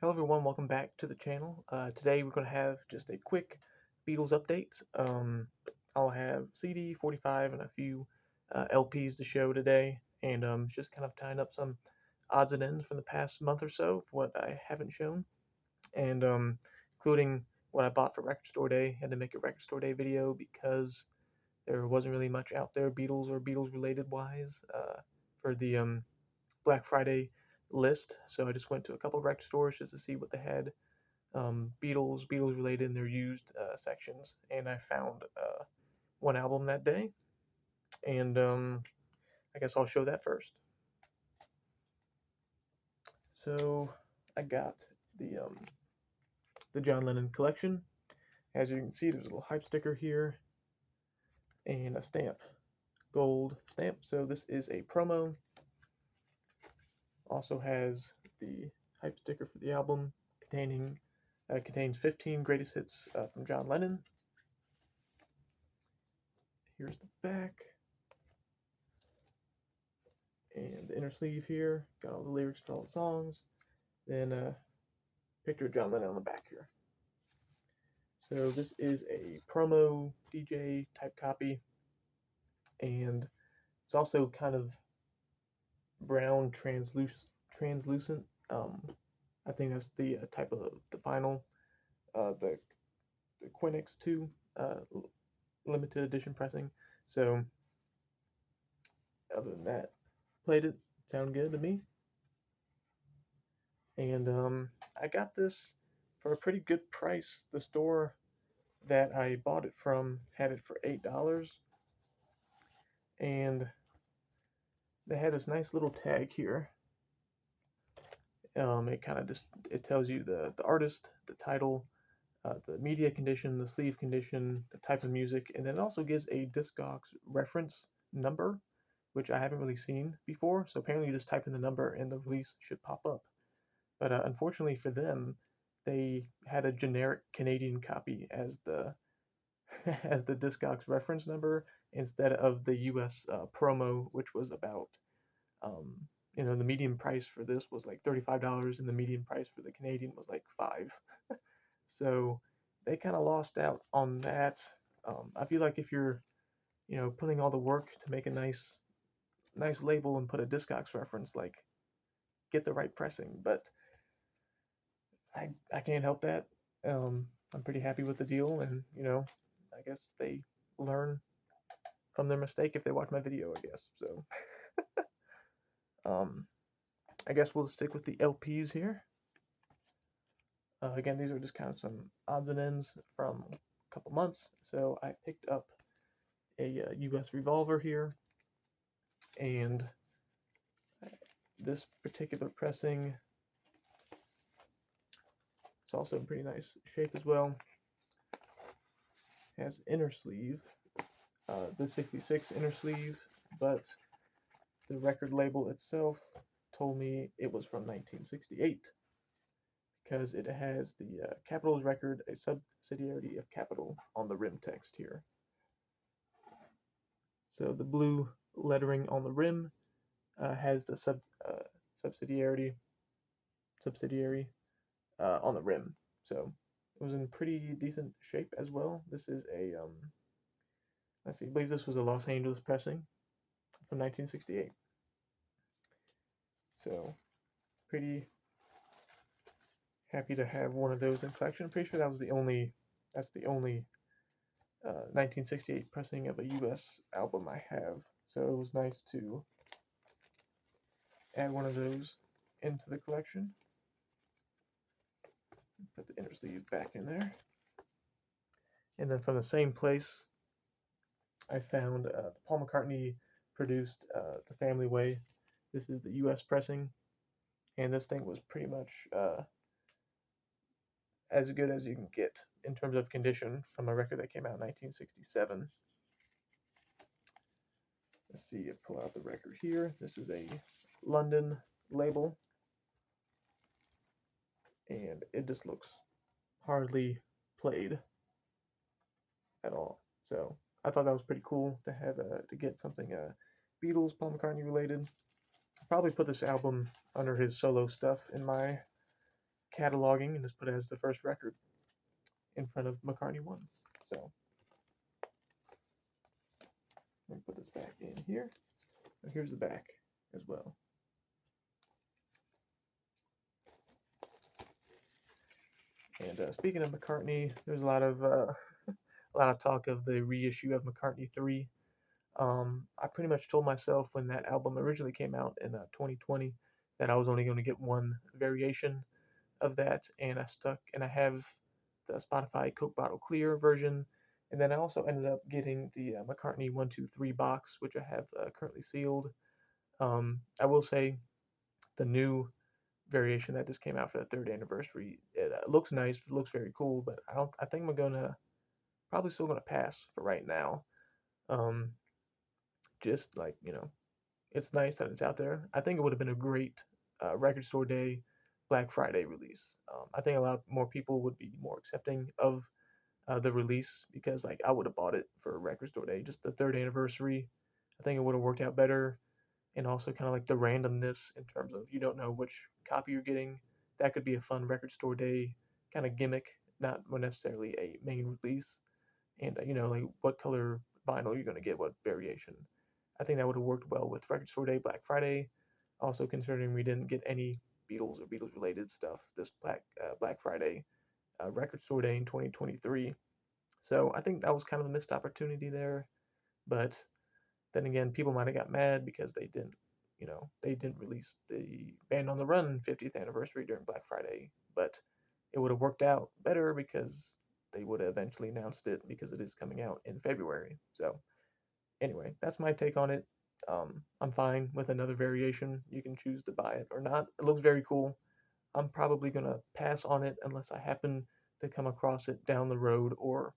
Hello everyone, welcome back to the channel. Today we're going to have just a quick Beatles update. I'll have CD, 45, and a few LPs to show today, and just kind of tying up some odds and ends from the past month or so for what I haven't shown, and including what I bought for Record Store Day. Had to make a Record Store Day video because there wasn't really much out there Beatles or Beatles related wise for the Black Friday list, so I just went to a couple of record stores just to see what they had Beatles related in their used sections, and I found one album that day, and I guess I'll show that first. So I got the John Lennon collection. As you can see, there's a little hype sticker here and a stamp, gold stamp. So this is a promo. Also has the hype sticker for the album contains 15 greatest hits from John Lennon. Here's the back. And the inner sleeve here, got all the lyrics to all the songs. Then a picture of John Lennon on the back here. So this is a promo DJ type copy. And it's also kind of brown translucent. I think that's the type of the vinyl, the Quinix 2 limited edition pressing. So other than that, played it, sound good to me. And I got this for a pretty good price. The store that I bought it from had it for $8, and they had this nice little tag here. It kind of just it tells you the artist, the title, the media condition, the sleeve condition, the type of music, and then it also gives a Discogs reference number, which I haven't really seen before. So apparently, you just type in the number and the release should pop up. But unfortunately for them, they had a generic Canadian copy as the as the Discogs reference number instead of the U.S. Promo, which was about um, the median price for this was like $35, and the median price for the Canadian was like $5. So they kind of lost out on that. I feel like if you're putting all the work to make a nice label and put a Discogs reference, like get the right pressing, but I can't help that. I'm pretty happy with the deal, and I guess they learn from their mistake if they watch my video. I guess so. um, I guess we'll stick with the LPs here. Again, these are just kind of some odds and ends from a couple months. So I picked up a U.S. Revolver here, and this particular pressing, it's also in pretty nice shape as well. Has inner sleeve, the 66 inner sleeve, but the record label itself told me it was from 1968 because it has the Capitol's record, a subsidiary of Capitol, on the rim text here. So the blue lettering on the rim has the subsidiary on the rim. So it was in pretty decent shape as well. This is a let's see, I believe this was a Los Angeles pressing from 1968. So pretty happy to have one of those in collection. I'm pretty sure that's the only 1968 pressing of a U.S. album I have. So it was nice to add one of those into the collection. Put the inner sleeve back in there. And then from the same place, I found Paul McCartney produced The Family Way. This is the U.S. pressing, and this thing was pretty much as good as you can get in terms of condition from a record that came out in 1967. Let's see, pull out the record here. This is a London label, and it just looks hardly played at all. So I thought that was pretty cool to have to get something Beatles, Paul McCartney related. I'll probably put this album under his solo stuff in my cataloging and just put it as the first record in front of McCartney 1. So let me put this back in here. Here's the back as well. And speaking of McCartney, there's a lot of talk of the reissue of McCartney III. I pretty much told myself when that album originally came out in 2020 that I was only going to get one variation of that, and I stuck. And I have the Spotify Coke Bottle Clear version, and then I also ended up getting the McCartney 1, 2, 3 box, which I have currently sealed. I will say the new variation that just came out for the third anniversary, it looks nice, looks very cool, but I don't. I think I'm gonna probably still gonna pass for right now. Um, just like it's nice that it's out there. I think it would have been a great record store day, Black Friday release. I think a lot more people would be more accepting of the release because like I would have bought it for record store day, just the third anniversary. I think it would have worked out better, and also kind of like the randomness in terms of you don't know which copy you're getting. That could be a fun record store day kind of gimmick, not necessarily a main release. And like what color vinyl you're gonna get, what variation. I think that would have worked well with Record Store Day, Black Friday. Also, considering we didn't get any Beatles or Beatles related stuff this Black Friday, Record Store Day in 2023. So I think that was kind of a missed opportunity there. But then again, people might have got mad because they didn't release the Band on the Run 50th anniversary during Black Friday. But it would have worked out better because they would have eventually announced it because it is coming out in February. So anyway, that's my take on it. I'm fine with another variation. You can choose to buy it or not. It looks very cool. I'm probably gonna pass on it unless I happen to come across it down the road or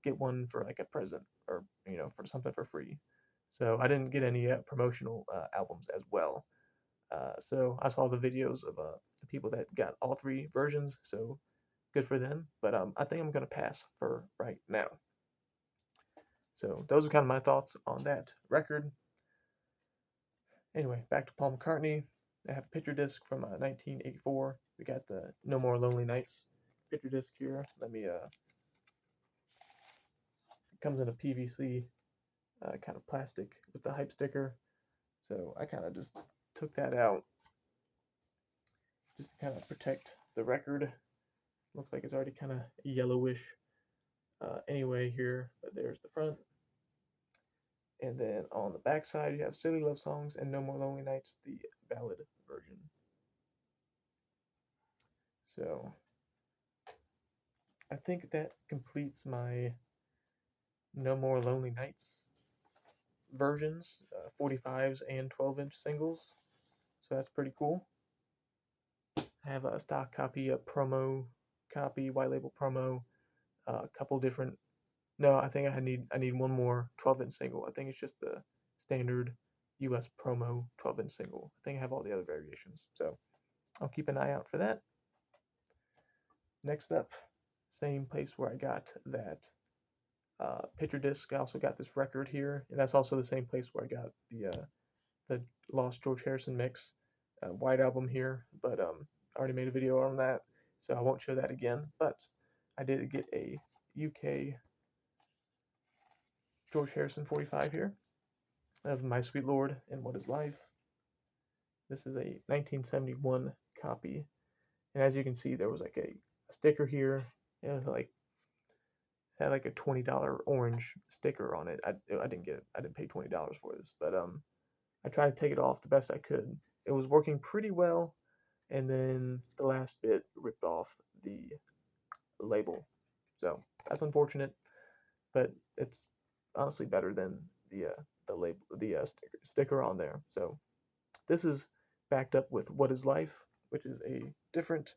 get one for like a present or for something for free. So I didn't get any promotional albums as well. So I saw the videos of the people that got all three versions. So good for them. But I think I'm gonna pass for right now. So those are kind of my thoughts on that record. Anyway, back to Paul McCartney. I have a picture disc from 1984. We got the No More Lonely Nights picture disc here. Let me. It comes in a PVC kind of plastic with the hype sticker. So I kind of just took that out just to kind of protect the record. Looks like it's already kind of yellowish anyway here, but there's the front. And then on the back side, you have Silly Love Songs and No More Lonely Nights, the ballad version. So I think that completes my No More Lonely Nights versions, 45s and 12-inch singles. So that's pretty cool. I have a stock copy, a promo copy, white label promo, a couple different. No, I think I need one more 12-inch single. I think it's just the standard U.S. promo 12-inch single. I think I have all the other variations. So I'll keep an eye out for that. Next up, same place where I got that picture disc. I also got this record here, and that's also the same place where I got the Lost George Harrison mix white album here. But I already made a video on that, so I won't show that again. But I did get a UK George Harrison 45 here of My Sweet Lord and What Is Life. This is a 1971 copy, and as you can see, there was like a sticker here. It was like had like a $20 orange sticker on it. I didn't get it. I didn't pay $20 for this, but I tried to take it off the best I could. It was working pretty well, and then the last bit ripped off the label. So that's unfortunate, but it's honestly better than the label the sticker on there. So this is backed up with What Is Life, which is a different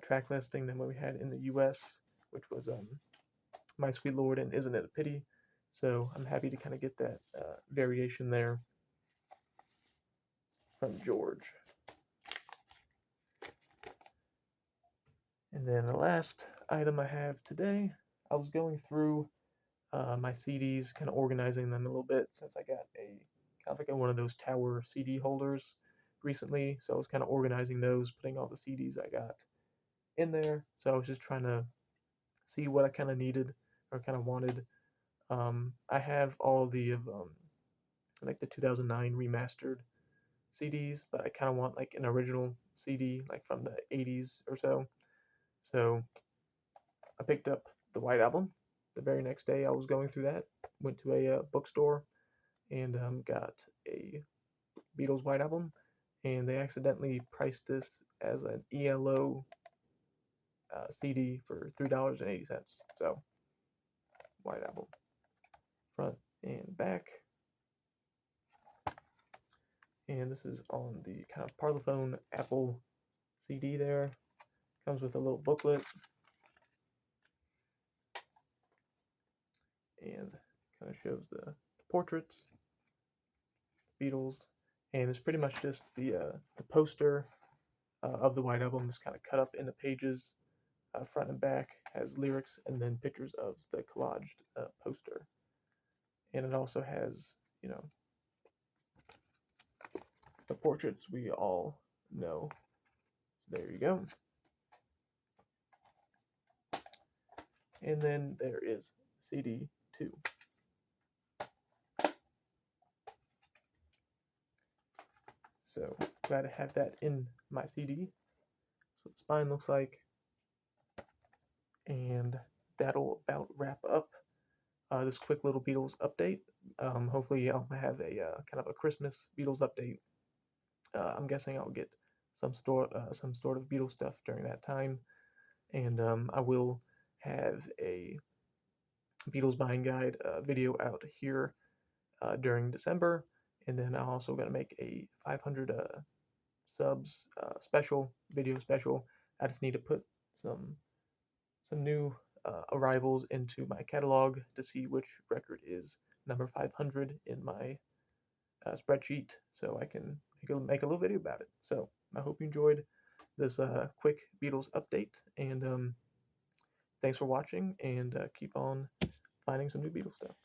track listing than what we had in the U.S., which was My Sweet Lord and Isn't It a Pity. So I'm happy to kind of get that variation there from George. And then the last item I have today, I was going through my CDs, kind of organizing them a little bit since I got kind of like one of those tower CD holders recently. So I was kind of organizing those, putting all the CDs I got in there. So I was just trying to see what I kind of needed or kind of wanted. I have all the like the 2009 remastered CDs, but I kind of want like an original CD, like from the 80s or so. So I picked up the White Album. The very next day, I was going through that. Went to a bookstore and got a Beatles White Album, and they accidentally priced this as an ELO CD for $3.80. So White Album, front and back, and this is on the kind of Parlophone Apple CD. There comes with a little booklet and kind of shows the portraits, Beatles, and it's pretty much just the poster of the White Album is kind of cut up into pages, front and back, has lyrics, and then pictures of the collaged poster. And it also has, you know, the portraits we all know. So there you go. And then there is CD 2. So glad to have that in my CD. That's what the spine looks like. And that'll about wrap up this quick little Beatles update. Hopefully, I'll have a kind of a Christmas Beatles update. I'm guessing I'll get some sort of Beatles stuff during that time, and I will have a Beatles buying guide video out here during December, and then I'm also going to make a 500 subs special video special. I just need to put some new arrivals into my catalog to see which record is number 500 in my spreadsheet, so I can make a little video about it. So I hope you enjoyed this quick Beatles update, and thanks for watching, and keep on finding some new Beatles stuff.